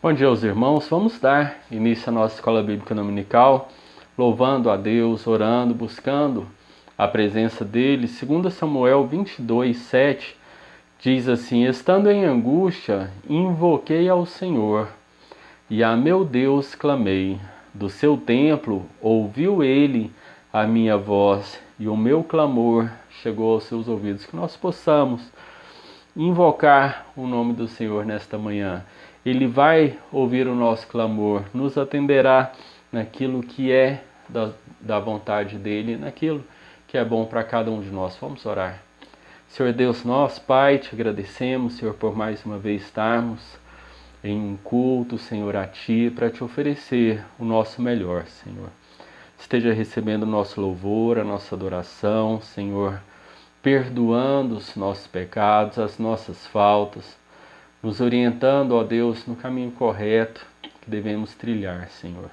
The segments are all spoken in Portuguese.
Bom dia aos irmãos, vamos dar início à nossa Escola Bíblica Dominical, louvando a Deus, orando, buscando a presença dEle. 2 Samuel 22:7 diz assim: Estando em angústia, invoquei ao Senhor, e a meu Deus clamei. Do seu templo ouviu Ele a minha voz, e o meu clamor chegou aos seus ouvidos. Que nós possamos invocar o nome do Senhor nesta manhã. Ele vai ouvir o nosso clamor, nos atenderá naquilo que é da vontade dEle, naquilo que é bom para cada um de nós. Vamos orar. Senhor Deus nosso, Pai, te agradecemos, Senhor, por mais uma vez estarmos em um culto, Senhor, a Ti, para te oferecer o nosso melhor, Senhor. Esteja recebendo o nosso louvor, a nossa adoração, Senhor, perdoando os nossos pecados, as nossas faltas, nos orientando, ó Deus, no caminho correto que devemos trilhar, Senhor.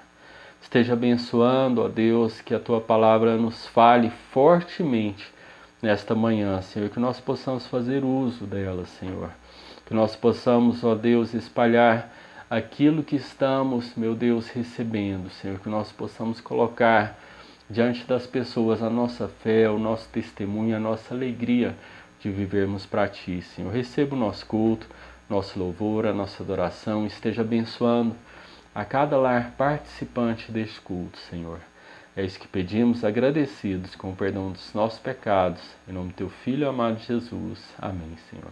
Esteja abençoando, ó Deus, que a Tua palavra nos fale fortemente nesta manhã, Senhor, que nós possamos fazer uso dela, Senhor. Que nós possamos, ó Deus, espalhar aquilo que estamos, meu Deus, recebendo, Senhor. Que nós possamos colocar diante das pessoas a nossa fé, o nosso testemunho, a nossa alegria de vivermos para Ti, Senhor. Receba o nosso culto, nosso louvor, a nossa adoração. Esteja abençoando a cada lar participante deste culto, Senhor. É isso que pedimos, agradecidos com o perdão dos nossos pecados. Em nome do Teu Filho amado Jesus. Amém, Senhor.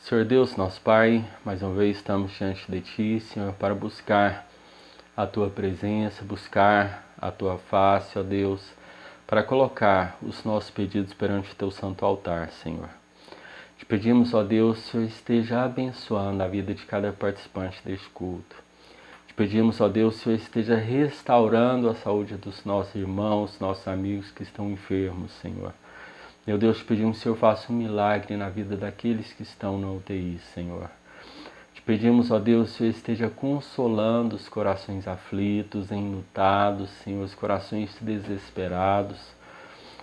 Senhor Deus, nosso Pai, mais uma vez estamos diante de Ti, Senhor, para buscar a Tua presença, buscar a Tua face, ó Deus, para colocar os nossos pedidos perante o Teu santo altar, Senhor. Te pedimos, ó Deus, que o Senhor esteja abençoando a vida de cada participante deste culto. Te pedimos, ó Deus, que o Senhor esteja restaurando a saúde dos nossos irmãos, nossos amigos que estão enfermos, Senhor. Meu Deus, te pedimos que o Senhor faça um milagre na vida daqueles que estão na UTI, Senhor. Te pedimos, ó Deus, que o Senhor esteja consolando os corações aflitos, enlutados, Senhor, os corações desesperados.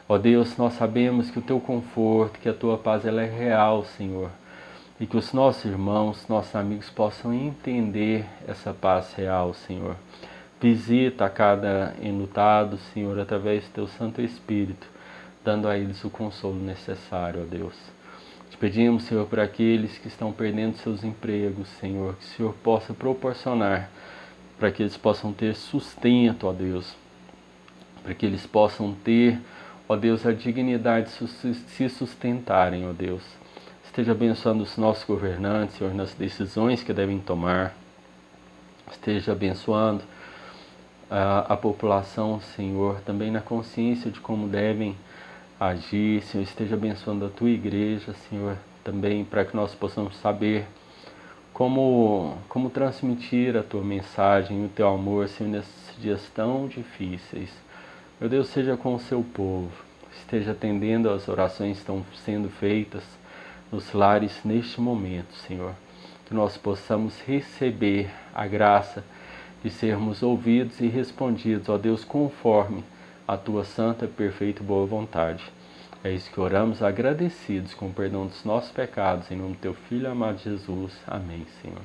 Ó Deus, nós sabemos que o Teu conforto, que a Tua paz, ela é real, Senhor. E que os nossos irmãos, nossos amigos possam entender essa paz real, Senhor. Visita a cada enlutado, Senhor, através do Teu Santo Espírito, dando a eles o consolo necessário, ó Deus. Te pedimos, Senhor, por aqueles que estão perdendo seus empregos, Senhor, que o Senhor possa proporcionar para que eles possam ter sustento, ó Deus, para que eles possam ter, ó Deus, a dignidade de se sustentarem, ó Deus. Esteja abençoando os nossos governantes, Senhor, nas decisões que devem tomar. Esteja abençoando a população, Senhor, também na consciência de como devem agir, Senhor. Esteja abençoando a Tua igreja, Senhor, também para que nós possamos saber como transmitir a Tua mensagem, o Teu amor, Senhor, nesses dias tão difíceis. Meu Deus, seja com o Seu povo, esteja atendendo às orações que estão sendo feitas nos lares neste momento, Senhor. Que nós possamos receber a graça de sermos ouvidos e respondidos, ó Deus, conforme a Tua santa, perfeita e boa vontade. É isso que oramos, agradecidos com o perdão dos nossos pecados, em nome do Teu Filho amado Jesus. Amém, Senhor.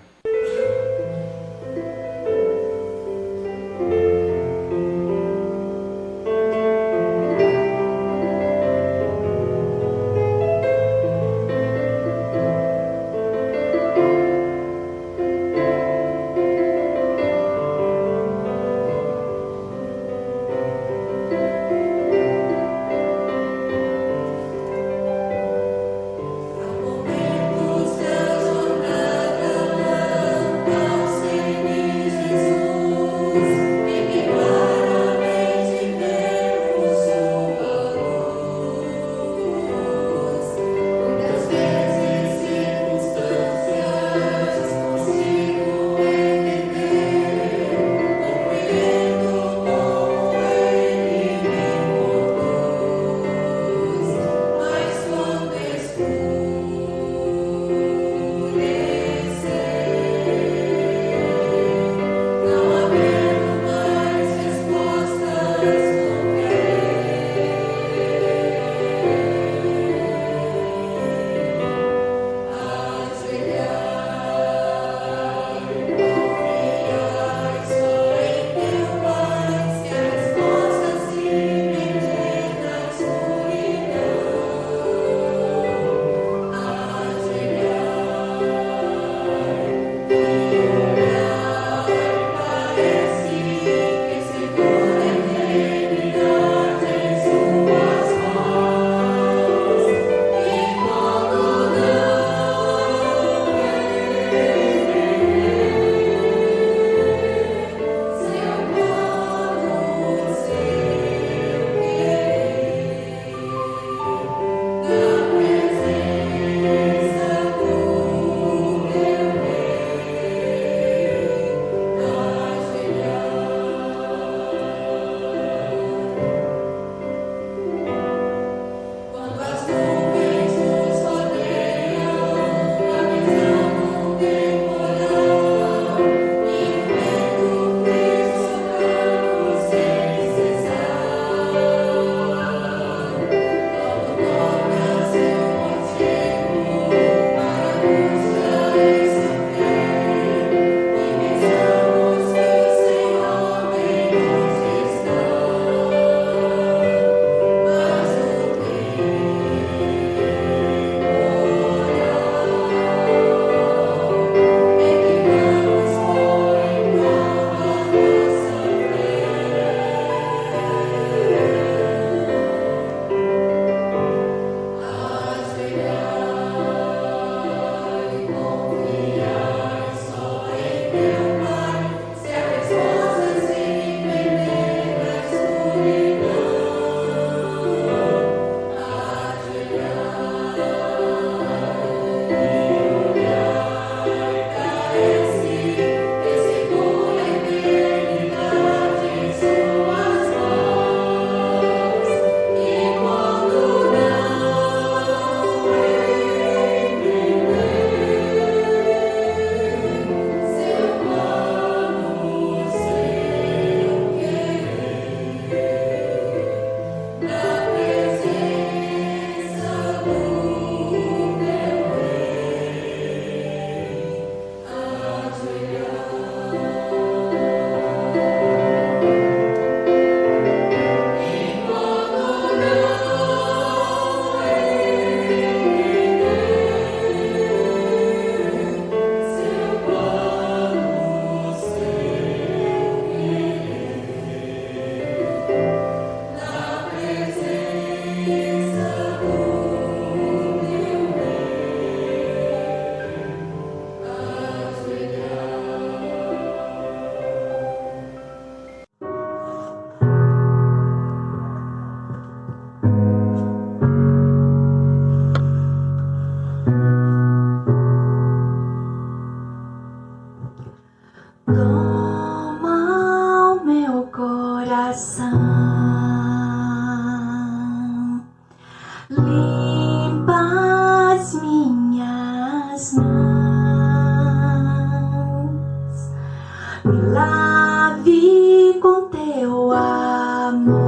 me lave com teu amor,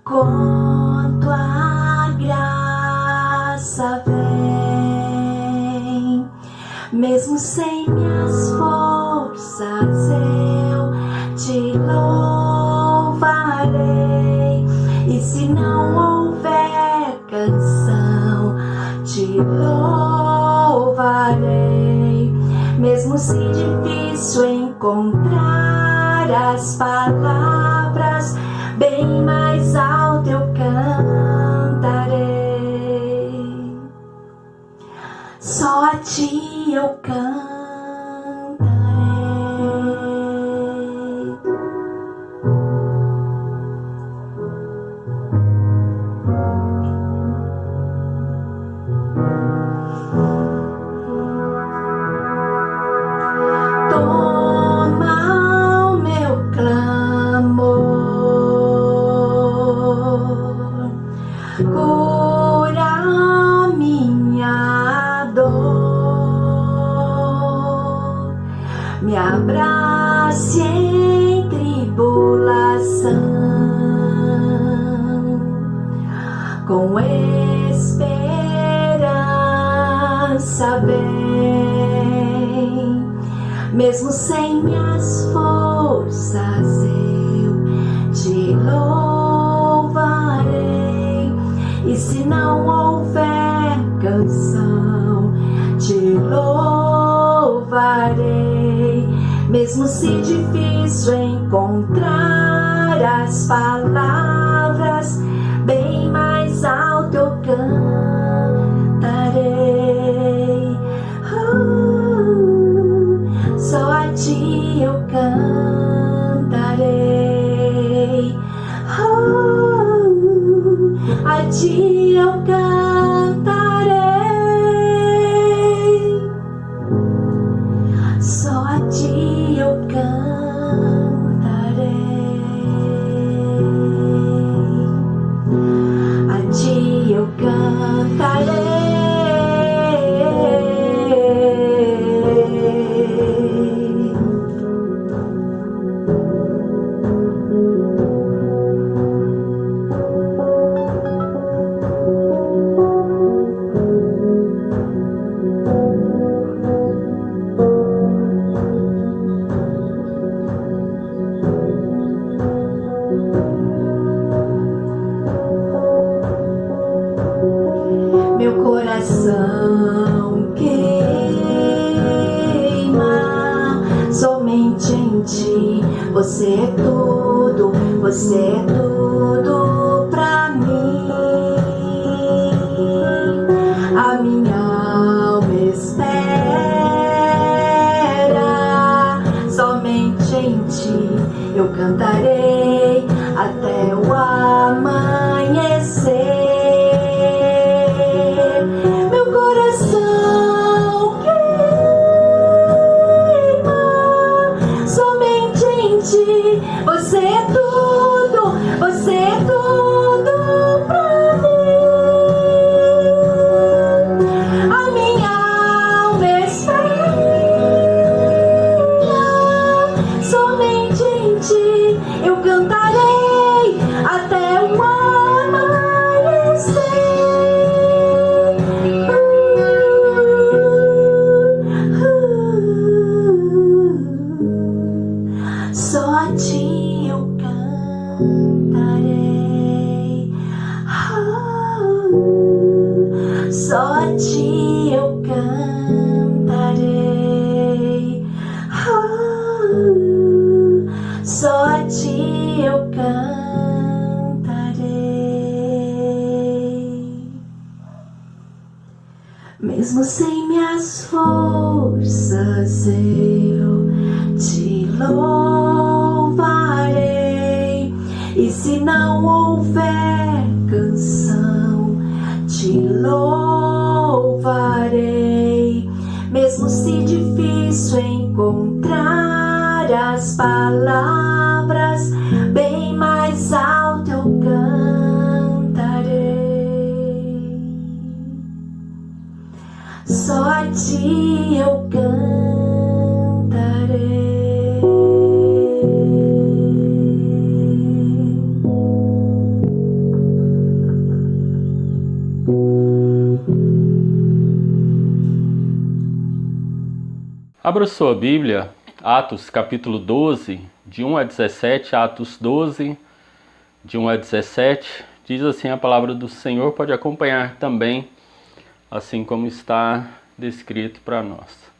com tua graça vem, mesmo sem minhas forças eu te louvarei, e se não houver canção te louvarei, mesmo se difícil encontrar as palavras, bem mais alto eu cantarei, só a ti eu cantarei. Toma o meu clamor, cura a minha dor, me abrace em tribulação, com esperança vem, mesmo sem minhas forças eu te louvarei, e se não houver canção te louvarei, mesmo se difícil encontrar as palavras, bem mais alto eu cantarei. Só a ti eu cantarei, a ti eu cantarei, só a ti eu cantarei, a ti eu cantarei. Meu coração queima somente em ti, você é tudo pra mim. A minha alma espera somente em ti, eu cantarei até o amanhecer. Você é tudo pra mim. A minha alma espera somente em ti, eu cantarei até o amanhecer. Só a ti eu cantarei, só a ti eu cantarei, só a ti eu cantarei, mesmo sem minhas forças eu te louvarei, e se não houver canção te louvarei, mesmo se difícil encontrar as palavras, bem mais alto eu cantarei. só a ti eu cantarei. Abra sua Bíblia, Atos capítulo 12, de 1 a 17, Atos 12, de 1 a 17, diz assim a palavra do Senhor, pode acompanhar também, assim como está descrito para nós.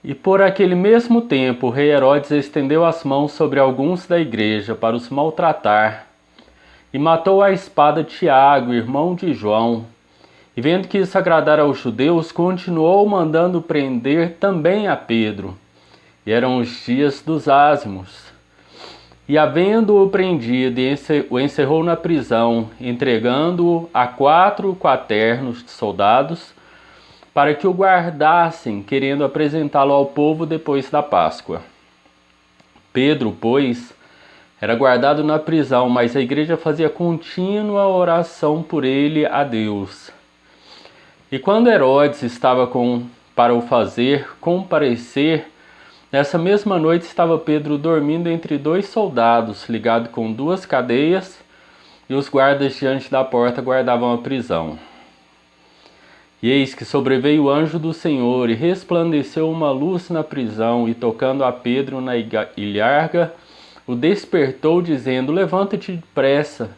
E por aquele mesmo tempo, o rei Herodes estendeu as mãos sobre alguns da igreja para os maltratar, e matou à espada Tiago, irmão de João. E vendo que isso agradara aos judeus, continuou mandando prender também a Pedro. E eram os dias dos ázimos. E havendo-o prendido, o encerrou na prisão, entregando-o a 4 quaternos de soldados, para que o guardassem, querendo apresentá-lo ao povo depois da Páscoa. Pedro, pois, era guardado na prisão, mas a igreja fazia contínua oração por ele a Deus. E quando Herodes estava para o fazer comparecer, nessa mesma noite estava Pedro dormindo entre 2 soldados, ligado com 2 cadeias, e os guardas diante da porta guardavam a prisão. E eis que sobreveio o anjo do Senhor, e resplandeceu uma luz na prisão, e tocando a Pedro na ilharga, o despertou, dizendo: levanta-te depressa.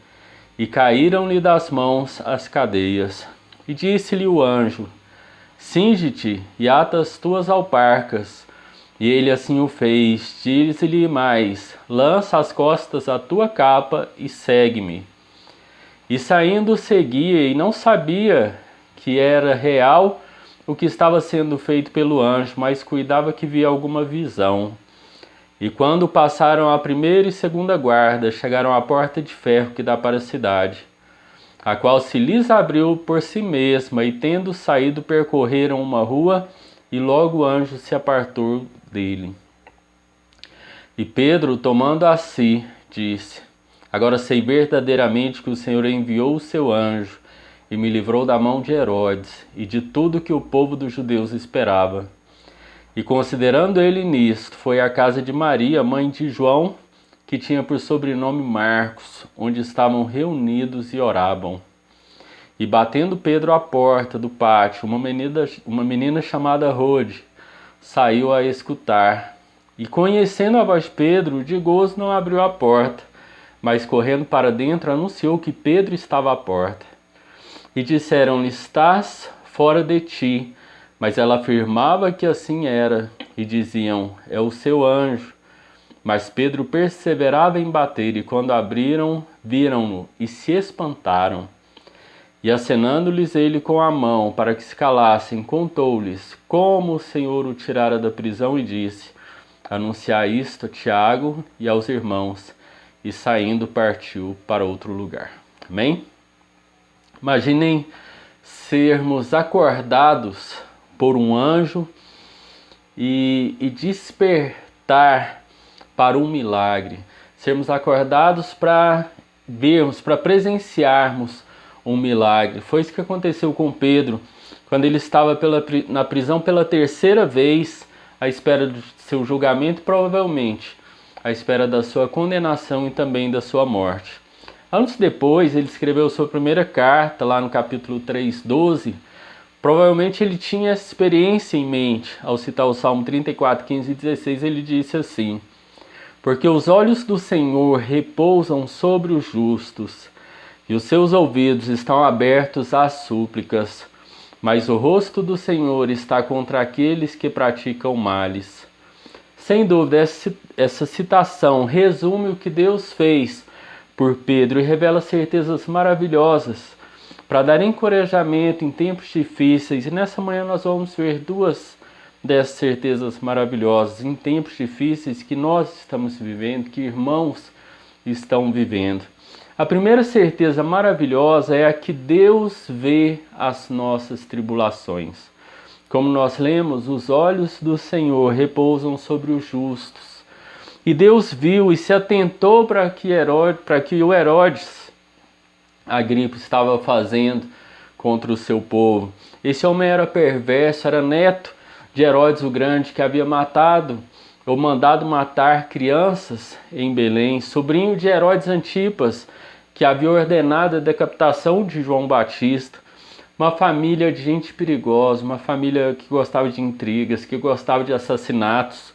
E caíram-lhe das mãos as cadeias. E disse-lhe o anjo: cinge-te e ata as tuas alparcas. E ele assim o fez. Disse-lhe mais: lança às costas a tua capa e segue-me. E saindo seguia, e não sabia que era real o que estava sendo feito pelo anjo, mas cuidava que via alguma visão. E quando passaram a primeira e segunda guarda, chegaram à porta de ferro que dá para a cidade, a qual se lhes abriu por si mesma, e tendo saído percorreram uma rua, e logo o anjo se apartou dele. E Pedro, tomando a si, disse: agora sei verdadeiramente que o Senhor enviou o seu anjo, e me livrou da mão de Herodes, e de tudo que o povo dos judeus esperava. E considerando ele nisto, foi à casa de Maria, mãe de João, que tinha por sobrenome Marcos, onde estavam reunidos e oravam. E batendo Pedro à porta do pátio, uma menina chamada Rode saiu a escutar. E conhecendo a voz de Pedro, de gozo não abriu a porta, mas correndo para dentro anunciou que Pedro estava à porta. E disseram-lhe: estás fora de ti. Mas ela afirmava que assim era, e diziam: é o seu anjo. Mas Pedro perseverava em bater, e quando abriram, viram-no, e se espantaram. E acenando-lhes ele com a mão, para que se calassem, contou-lhes como o Senhor o tirara da prisão, e disse: anunciai isto a Tiago e aos irmãos. E saindo partiu para outro lugar. Amém? Imaginem sermos acordados por um anjo e despertar para um milagre, sermos acordados para vermos, para presenciarmos um milagre. Foi isso que aconteceu com Pedro, quando ele estava na prisão pela 3ª vez, à espera do seu julgamento, provavelmente à espera da sua condenação e também da sua morte. Anos depois, ele escreveu sua primeira carta, lá no capítulo 3:12. Provavelmente ele tinha essa experiência em mente. Ao citar o Salmo 34, 15 e 16, ele disse assim: porque os olhos do Senhor repousam sobre os justos, e os seus ouvidos estão abertos às súplicas, mas o rosto do Senhor está contra aqueles que praticam males. Sem dúvida, essa citação resume o que Deus fez por Pedro e revela certezas maravilhosas para dar encorajamento em tempos difíceis. E nessa manhã nós vamos ver 2 dessas certezas maravilhosas em tempos difíceis que nós estamos vivendo, que irmãos estão vivendo. A primeira certeza maravilhosa é a que Deus vê as nossas tribulações. Como nós lemos, os olhos do Senhor repousam sobre os justos. E Deus viu e se atentou para que o Herodes Agripa estava fazendo contra o seu povo. Esse homem era perverso, era neto de Herodes o Grande, que havia matado ou mandado matar crianças em Belém, sobrinho de Herodes Antipas, que havia ordenado a decapitação de João Batista. Uma família de gente perigosa, uma família que gostava de intrigas, que gostava de assassinatos,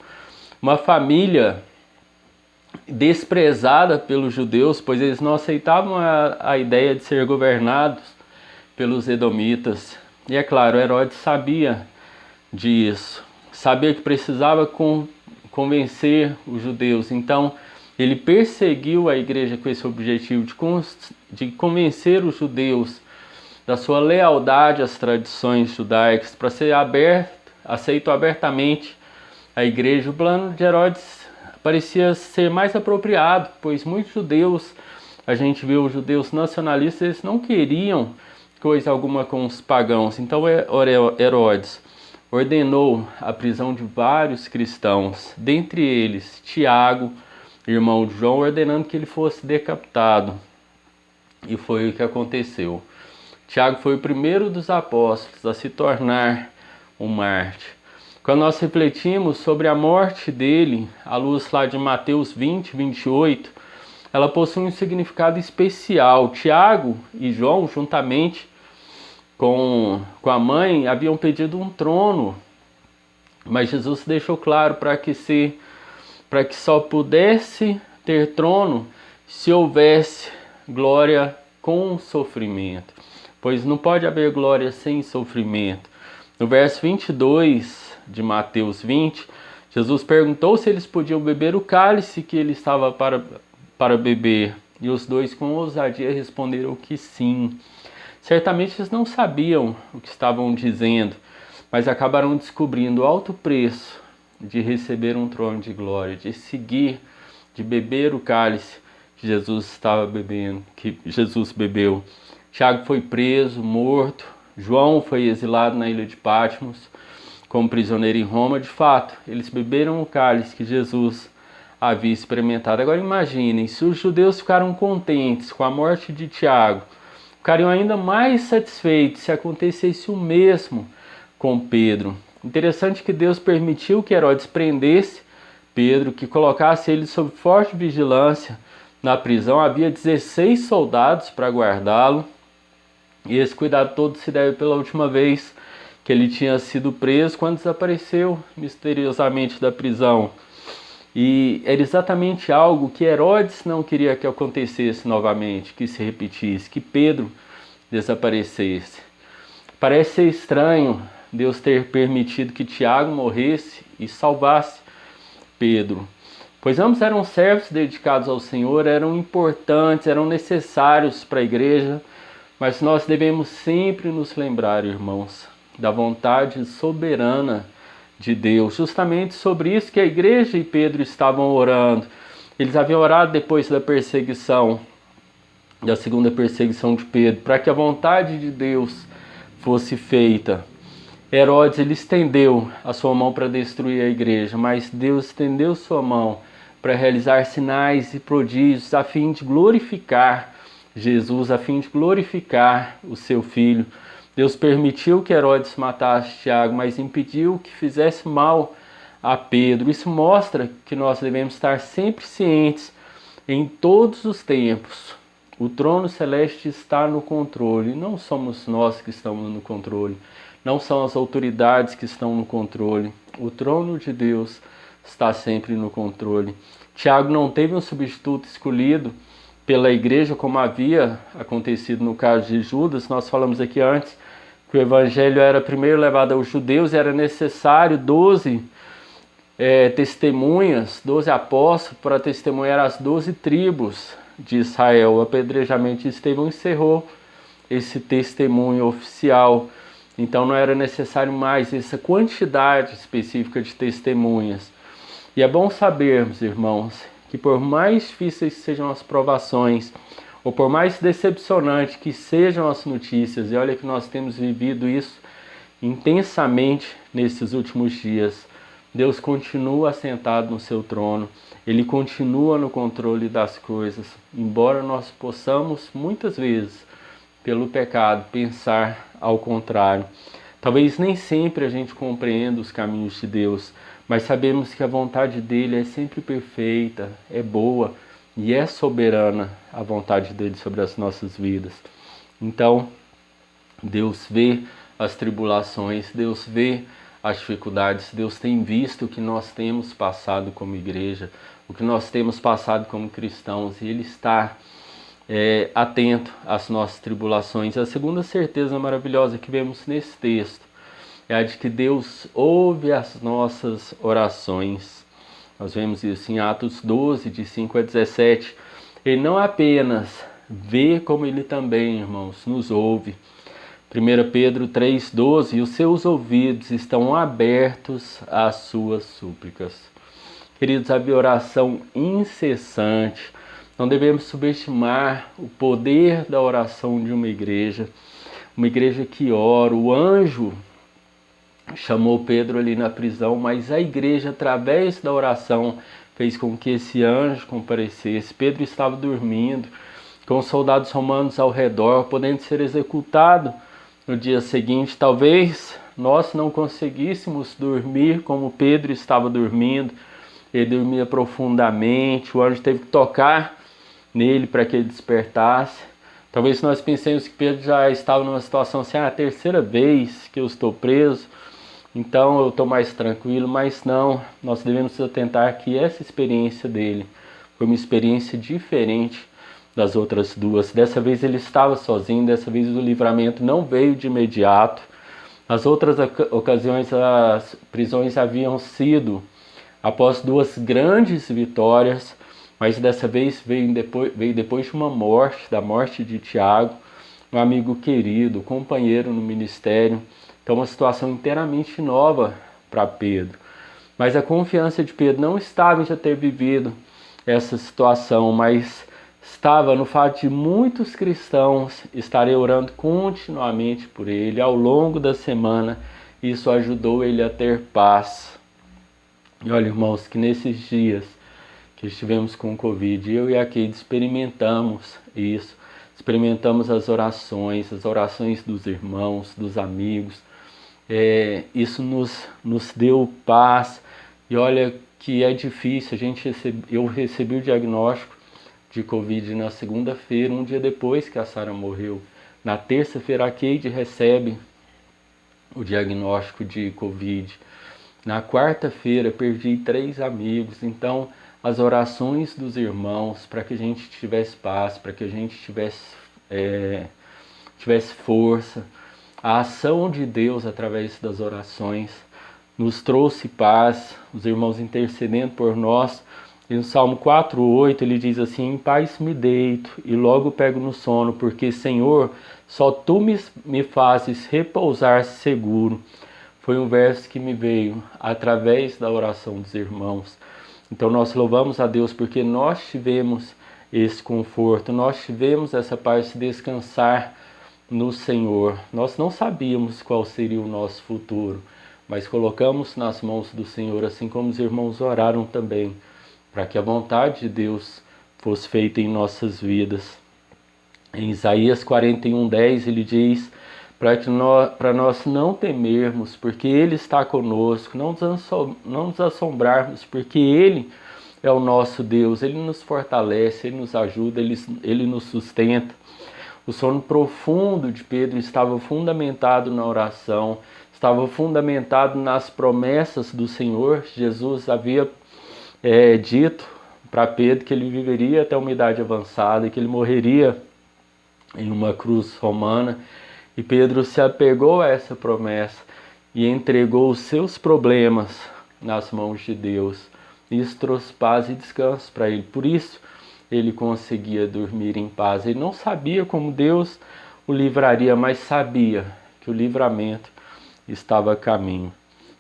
uma família desprezada pelos judeus, pois eles não aceitavam a ideia de ser governados pelos edomitas. E é claro, Herodes sabia disso, sabia que precisava convencer os judeus. Então, ele perseguiu a igreja com esse objetivo de convencer os judeus da sua lealdade às tradições judaicas, para ser aceito abertamente a igreja. O plano de Herodes parecia ser mais apropriado, pois muitos judeus, a gente viu os judeus nacionalistas, eles não queriam coisa alguma com os pagãos. Então Herodes ordenou a prisão de vários cristãos, dentre eles Tiago, irmão de João, ordenando que ele fosse decapitado. E foi o que aconteceu. Tiago foi o primeiro dos apóstolos a se tornar um mártir. Quando nós refletimos sobre a morte dele, à luz lá de Mateus 20, 28, ela possui um significado especial. Tiago e João, juntamente com a mãe, haviam pedido um trono, mas Jesus deixou claro para que só pudesse ter trono se houvesse glória com sofrimento, pois não pode haver glória sem sofrimento. No verso 22 de Mateus 20, Jesus perguntou se eles podiam beber o cálice que ele estava para beber, e os dois com ousadia responderam que sim. Certamente eles não sabiam o que estavam dizendo, mas acabaram descobrindo o alto preço de receber um trono de glória, de seguir, de beber o cálice que Jesus estava bebendo, que Jesus bebeu. Tiago foi preso, morto. João foi exilado na ilha de Patmos como prisioneiro em Roma. De fato, eles beberam o cálice que Jesus havia experimentado. Agora imaginem, se os judeus ficaram contentes com a morte de Tiago, ficariam ainda mais satisfeitos se acontecesse o mesmo com Pedro. Interessante que Deus permitiu que Herodes prendesse Pedro, que colocasse ele sob forte vigilância na prisão. Havia 16 soldados para guardá-lo. E esse cuidado todo se deve pela última vez que ele tinha sido preso, quando desapareceu misteriosamente da prisão. E era exatamente algo que Herodes não queria que acontecesse novamente, que se repetisse, que Pedro desaparecesse. Parece ser estranho Deus ter permitido que Tiago morresse e salvasse Pedro, pois ambos eram servos dedicados ao Senhor, eram importantes, eram necessários para a igreja, mas nós devemos sempre nos lembrar, irmãos, da vontade soberana de Deus. Justamente sobre isso que a igreja e Pedro estavam orando. Eles haviam orado depois da perseguição, da segunda perseguição de Pedro, para que a vontade de Deus fosse feita. Herodes, ele estendeu a sua mão para destruir a igreja, mas Deus estendeu sua mão para realizar sinais e prodígios a fim de glorificar Jesus, a fim de glorificar o seu filho. Deus permitiu que Herodes matasse Tiago, mas impediu que fizesse mal a Pedro. Isso mostra que nós devemos estar sempre cientes em todos os tempos. O trono celeste está no controle, não somos nós que estamos no controle, não são as autoridades que estão no controle. O trono de Deus está sempre no controle. Tiago não teve um substituto escolhido pela igreja, como havia acontecido no caso de Judas. Nós falamos aqui antes que o evangelho era primeiro levado aos judeus e era necessário 12 testemunhas, 12 apóstolos para testemunhar as 12 tribos de Israel. O apedrejamento de Estevão encerrou esse testemunho oficial. Então não era necessário mais essa quantidade específica de testemunhas. E é bom sabermos, irmãos, que por mais difíceis que sejam as provações, ou por mais decepcionantes que sejam as notícias, e olha que nós temos vivido isso intensamente nesses últimos dias, Deus continua assentado no seu trono, Ele continua no controle das coisas, embora nós possamos muitas vezes pelo pecado, pensar ao contrário. Talvez nem sempre a gente compreenda os caminhos de Deus, mas sabemos que a vontade dele é sempre perfeita, é boa e é soberana a vontade dele sobre as nossas vidas. Então, Deus vê as tribulações, Deus vê as dificuldades, Deus tem visto o que nós temos passado como igreja, o que nós temos passado como cristãos, e Ele está atento às nossas tribulações. A segunda certeza maravilhosa que vemos nesse texto é a de que Deus ouve as nossas orações. Nós vemos isso em Atos 12, de 5 a 17. Ele não apenas vê, como Ele também, irmãos, nos ouve. 1 Pedro 3,12, os seus ouvidos estão abertos às suas súplicas. Queridos, a oração incessante. Não devemos subestimar o poder da oração de uma igreja que ora. O anjo chamou Pedro ali na prisão, mas a igreja, através da oração, fez com que esse anjo comparecesse. Pedro estava dormindo, com os soldados romanos ao redor, podendo ser executado no dia seguinte. Talvez nós não conseguíssemos dormir como Pedro estava dormindo. Ele dormia profundamente, o anjo teve que tocar nele para que ele despertasse. Talvez nós pensemos que Pedro já estava numa situação assim, a terceira vez que eu estou preso, então eu estou mais tranquilo, mas não, nós devemos atentar que essa experiência dele foi uma experiência diferente das outras duas. Dessa vez ele estava sozinho, dessa vez o livramento não veio de imediato. Nas outras ocasiões as prisões haviam sido após duas grandes vitórias, mas dessa vez veio depois de uma morte, da morte de Tiago, um amigo querido, companheiro no ministério. Então uma situação inteiramente nova para Pedro. Mas a confiança de Pedro não estava em já ter vivido essa situação, mas estava no fato de muitos cristãos estarem orando continuamente por ele ao longo da semana. Isso ajudou ele a ter paz. E olha, irmãos, que nesses dias que estivemos com o Covid, eu e a Keide experimentamos isso. Experimentamos as orações dos irmãos, dos amigos. Isso nos deu paz. E olha que é difícil. Eu recebi o diagnóstico de Covid na segunda-feira, um dia depois que a Sara morreu. Na terça-feira a Keide recebe o diagnóstico de Covid. Na quarta-feira perdi 3 amigos. Então as orações dos irmãos para que a gente tivesse paz, para que a gente tivesse força, a ação de Deus através das orações nos trouxe paz, os irmãos intercedendo por nós. E no Salmo 4,8 ele diz assim: em paz me deito e logo pego no sono, porque Senhor, só Tu me fazes repousar seguro. Foi um verso que me veio através da oração dos irmãos. Então nós louvamos a Deus porque nós tivemos esse conforto, nós tivemos essa paz de descansar no Senhor. Nós não sabíamos qual seria o nosso futuro, mas colocamos nas mãos do Senhor, assim como os irmãos oraram também, para que a vontade de Deus fosse feita em nossas vidas. Em Isaías 41:10 ele diz para nós não temermos, porque Ele está conosco, não nos assombrarmos, porque Ele é o nosso Deus, Ele nos fortalece, Ele nos ajuda, Ele nos sustenta. O sono profundo de Pedro estava fundamentado na oração, estava fundamentado nas promessas do Senhor. Jesus havia dito para Pedro que ele viveria até uma idade avançada e que ele morreria em uma cruz romana. E Pedro se apegou a essa promessa e entregou os seus problemas nas mãos de Deus. Isso trouxe paz e descanso para ele. Por isso ele conseguia dormir em paz. Ele não sabia como Deus o livraria, mas sabia que o livramento estava a caminho.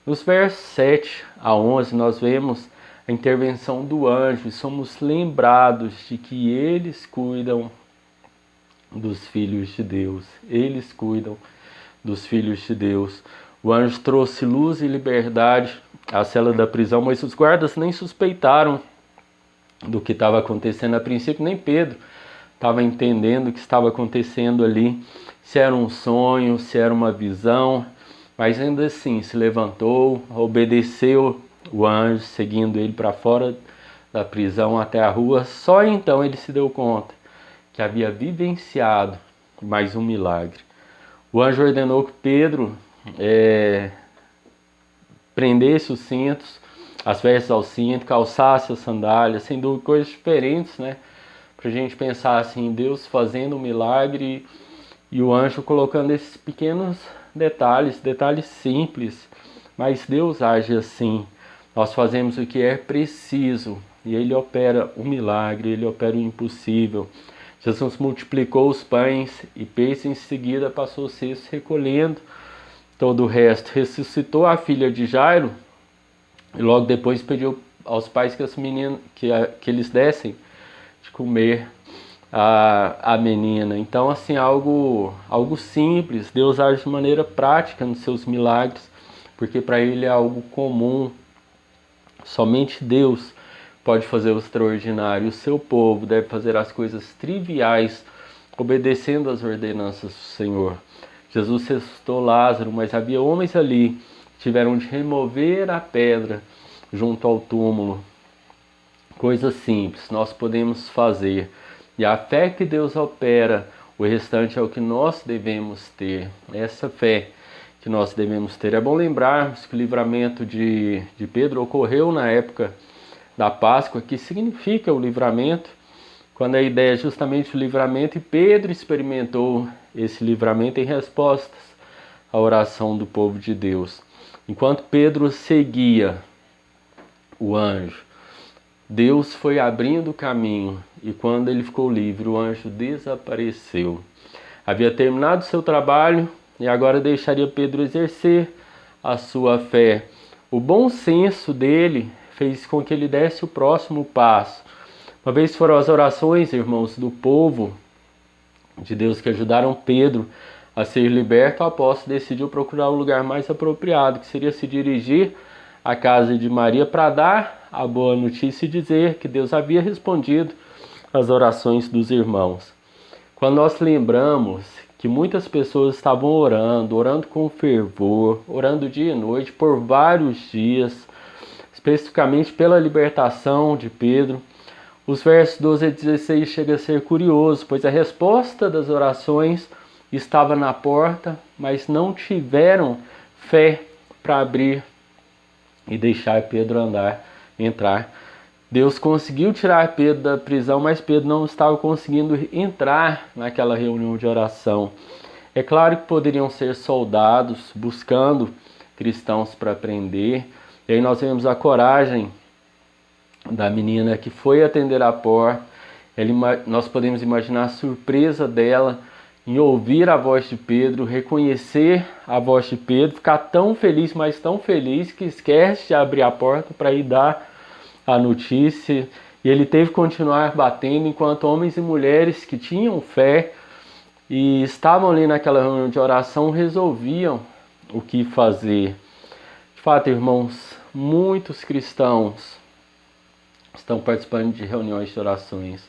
Nos versos 7 a 11 nós vemos a intervenção do anjo e somos lembrados de que eles cuidam dos filhos de Deus. Eles cuidam dos filhos de Deus. O anjo trouxe luz e liberdade à cela da prisão, mas os guardas nem suspeitaram do que estava acontecendo a princípio, nem Pedro estava entendendo o que estava acontecendo ali, se era um sonho, se era uma visão, mas ainda assim se levantou, obedeceu o anjo, seguindo ele para fora da prisão até a rua. Só então ele se deu conta que havia vivenciado mais um milagre. O anjo ordenou que Pedro prendesse os cintos, as vestes ao cinto, calçasse as sandálias, sem dúvida coisas diferentes, né? Pra gente pensar assim, Deus fazendo um milagre e o anjo colocando esses pequenos detalhes simples, mas Deus age assim. Nós fazemos o que é preciso e Ele opera o milagre, Ele opera o impossível. Jesus multiplicou os pães e peixes, em seguida passou o cesto recolhendo todo o resto. Ressuscitou a filha de Jairo e logo depois pediu aos pais que, que eles dessem de comer a menina. Então, assim, algo simples. Deus age de maneira prática nos seus milagres, porque para Ele é algo comum. Somente Deus pode fazer o extraordinário. O seu povo deve fazer as coisas triviais, obedecendo às ordenanças do Senhor. Jesus ressuscitou Lázaro, mas havia homens ali que tiveram de remover a pedra junto ao túmulo. Coisas simples nós podemos fazer. E a fé que Deus opera, o restante é o que nós devemos ter. Essa fé que nós devemos ter. É bom lembrarmos que o livramento de Pedro ocorreu na época da Páscoa, que significa o livramento, quando a ideia é justamente o livramento, e Pedro experimentou esse livramento em respostas à oração do povo de Deus. Enquanto Pedro seguia o anjo, Deus foi abrindo o caminho, e quando ele ficou livre, o anjo desapareceu. Havia terminado seu trabalho e agora deixaria Pedro exercer a sua fé. O bom senso dele fez com que ele desse o próximo passo. Uma vez foram as orações, irmãos, do povo de Deus que ajudaram Pedro a ser liberto, o apóstolo decidiu procurar o lugar mais apropriado, que seria se dirigir à casa de Maria para dar a boa notícia e dizer que Deus havia respondido às orações dos irmãos. Quando nós lembramos que muitas pessoas estavam orando com fervor, orando dia e noite por vários dias, especificamente pela libertação de Pedro, os versos 12 a 16 chega a ser curioso, pois a resposta das orações estava na porta, mas não tiveram fé para abrir e deixar Pedro entrar. Deus conseguiu tirar Pedro da prisão, mas Pedro não estava conseguindo entrar naquela reunião de oração. É claro que poderiam ser soldados buscando cristãos para prender. E aí nós vemos a coragem da menina que foi atender a porta. Nós podemos imaginar a surpresa dela em ouvir a voz de Pedro, reconhecer a voz de Pedro, ficar tão feliz, mas tão feliz, que esquece de abrir a porta para ir dar a notícia. E ele teve que continuar batendo, enquanto homens e mulheres que tinham fé e estavam ali naquela reunião de oração resolviam o que fazer. De fato, irmãos, muitos cristãos estão participando de reuniões de orações.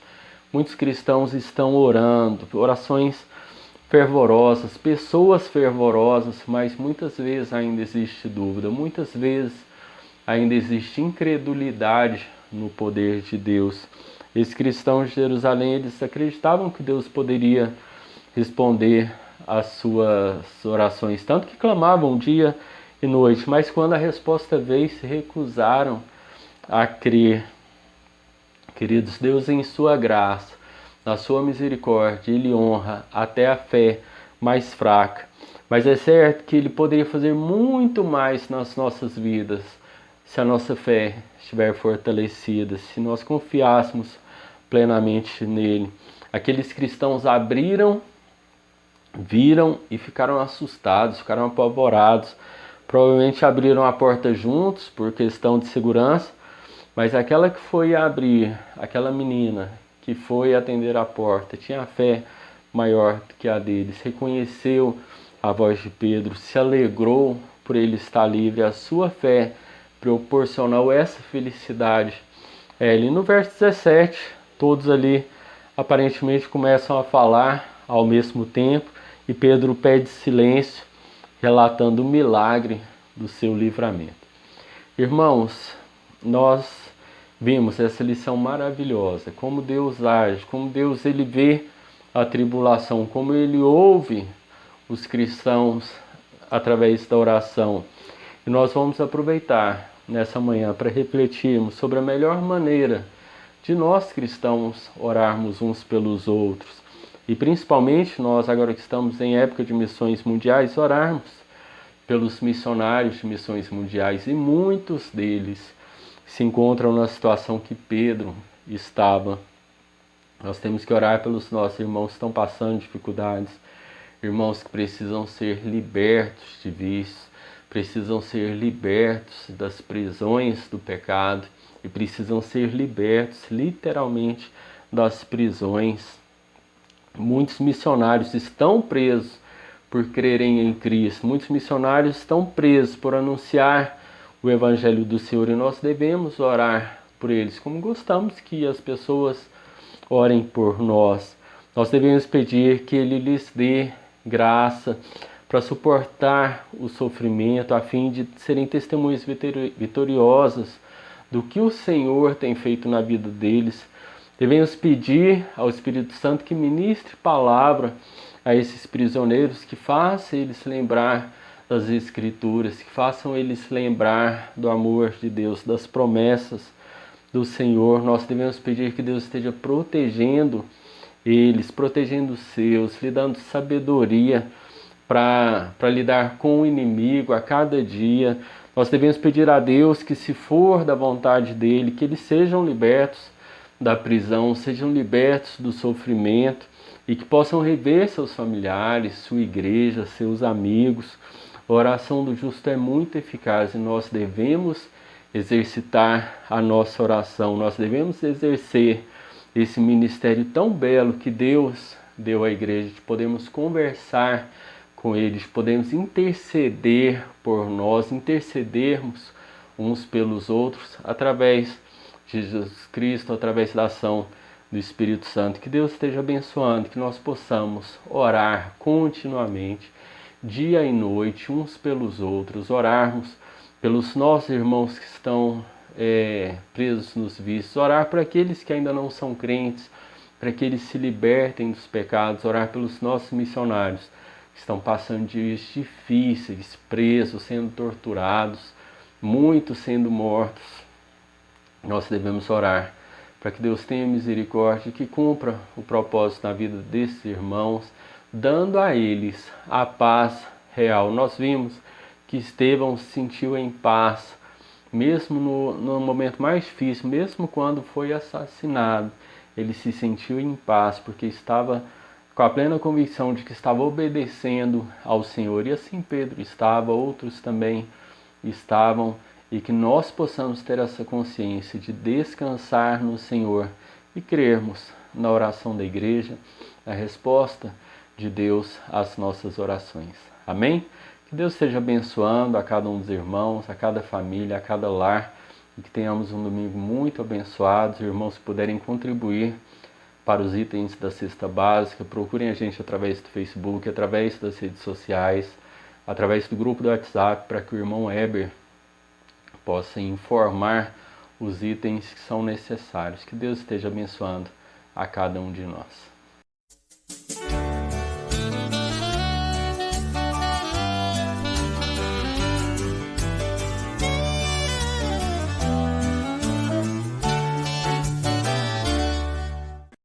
Muitos cristãos estão orando, orações fervorosas, pessoas fervorosas, mas muitas vezes ainda existe dúvida, muitas vezes ainda existe incredulidade no poder de Deus. Esses cristãos de Jerusalém, eles acreditavam que Deus poderia responder às suas orações, tanto que clamavam dia e noite, mas quando a resposta veio, se recusaram a crer. Queridos, Deus em sua graça, na sua misericórdia, Ele honra até a fé mais fraca. Mas é certo que Ele poderia fazer muito mais nas nossas vidas se a nossa fé estiver fortalecida, se nós confiássemos plenamente nele. Aqueles cristãos abriram, viram e ficaram assustados, ficaram apavorados. Provavelmente abriram a porta juntos por questão de segurança, mas aquela que foi abrir, aquela menina que foi atender a porta, tinha fé maior do que a deles, reconheceu a voz de Pedro, se alegrou por ele estar livre. A sua fé proporcionou essa felicidade. E no verso 17, todos ali aparentemente começam a falar ao mesmo tempo e Pedro pede silêncio, relatando o milagre do seu livramento. Irmãos, nós vimos essa lição maravilhosa, como Deus age, como Deus ele vê a tribulação, como ele ouve os cristãos através da oração. E nós vamos aproveitar nessa manhã para refletirmos sobre a melhor maneira de nós cristãos orarmos uns pelos outros. E principalmente nós, agora que estamos em época de missões mundiais, orarmos pelos missionários de missões mundiais. E muitos deles se encontram na situação que Pedro estava. Nós temos que orar pelos nossos irmãos que estão passando dificuldades, irmãos que precisam ser libertos de vícios, precisam ser libertos das prisões do pecado e precisam ser libertos literalmente das prisões. Muitos missionários estão presos por crerem em Cristo, muitos missionários estão presos por anunciar o Evangelho do Senhor e nós devemos orar por eles, como gostamos que as pessoas orem por nós. Nós devemos pedir que Ele lhes dê graça para suportar o sofrimento, a fim de serem testemunhas vitoriosas do que o Senhor tem feito na vida deles. Devemos pedir ao Espírito Santo que ministre palavra a esses prisioneiros, que faça eles lembrar das Escrituras, que façam eles lembrar do amor de Deus, das promessas do Senhor. Nós devemos pedir que Deus esteja protegendo eles, protegendo os seus, lhe dando sabedoria para lidar com o inimigo a cada dia. Nós devemos pedir a Deus que, se for da vontade dEle, que eles sejam libertos da prisão, sejam libertos do sofrimento e que possam rever seus familiares, sua igreja, seus amigos. A oração do justo é muito eficaz e nós devemos exercitar a nossa oração, nós devemos exercer esse ministério tão belo que Deus deu à igreja, de podermos conversar com eles, podemos interceder por nós, intercedermos uns pelos outros através de Jesus Cristo, através da ação do Espírito Santo. Que Deus esteja abençoando, que nós possamos orar continuamente, dia e noite, uns pelos outros, orarmos pelos nossos irmãos que estão presos nos vícios, orar por aqueles que ainda não são crentes, para que eles se libertem dos pecados, orar pelos nossos missionários que estão passando dias difíceis, presos, sendo torturados, muitos sendo mortos. Nós devemos orar para que Deus tenha misericórdia e que cumpra o propósito na vida desses irmãos, dando a eles a paz real. Nós vimos que Estevão se sentiu em paz, mesmo no momento mais difícil, mesmo quando foi assassinado, ele se sentiu em paz, porque estava com a plena convicção de que estava obedecendo ao Senhor. E assim Pedro estava, outros também estavam, e que nós possamos ter essa consciência de descansar no Senhor e crermos na oração da igreja, na resposta de Deus às nossas orações. Amém? Que Deus esteja abençoando a cada um dos irmãos, a cada família, a cada lar, e que tenhamos um domingo muito abençoado. Os irmãos puderem contribuir para os itens da cesta básica, procurem a gente através do Facebook, através das redes sociais, através do grupo do WhatsApp, para que o irmão Heber possa informar os itens que são necessários. Que Deus esteja abençoando a cada um de nós.